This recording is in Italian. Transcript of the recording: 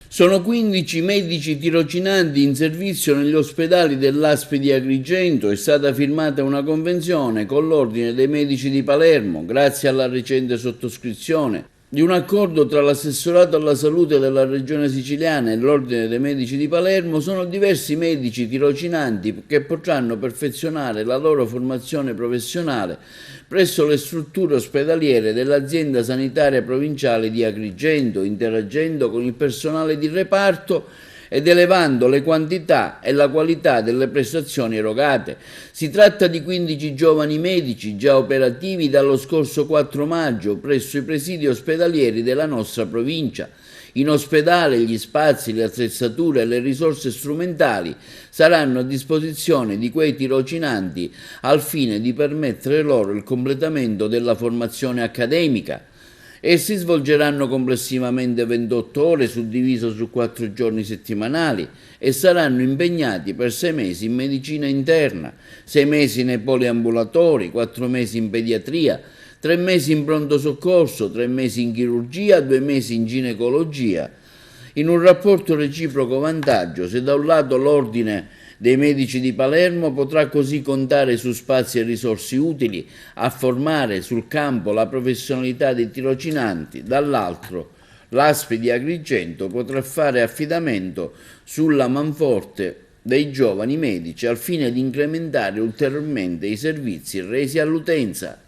Sono 15 medici tirocinanti in servizio negli ospedali dell'ASP di Agrigento. È stata firmata una convenzione con l'Ordine dei Medici di Palermo, grazie alla recente sottoscrizione di un accordo tra l'Assessorato alla Salute della Regione Siciliana e l'Ordine dei Medici di Palermo. Sono diversi medici tirocinanti che potranno perfezionare la loro formazione professionale presso le strutture ospedaliere dell'azienda sanitaria provinciale di Agrigento, interagendo con il personale di reparto ed elevando le quantità e la qualità delle prestazioni erogate. Si tratta di 15 giovani medici già operativi dallo scorso 4 maggio presso i presidi ospedalieri della nostra provincia. In ospedale gli spazi, le attrezzature e le risorse strumentali saranno a disposizione di quei tirocinanti al fine di permettere loro il completamento della formazione accademica. Essi svolgeranno complessivamente 28 ore suddiviso su 4 giorni settimanali e saranno impegnati per 6 mesi in medicina interna, 6 mesi nei poliambulatori, 4 mesi in pediatria, 3 mesi in pronto soccorso, 3 mesi in chirurgia, 2 mesi in ginecologia, in un rapporto reciproco vantaggio. Se da un lato l'Ordine dei Medici di Palermo potrà così contare su spazi e risorse utili a formare sul campo la professionalità dei tirocinanti, dall'altro l'ASP di Agrigento potrà fare affidamento sulla manforte dei giovani medici al fine di incrementare ulteriormente i servizi resi all'utenza.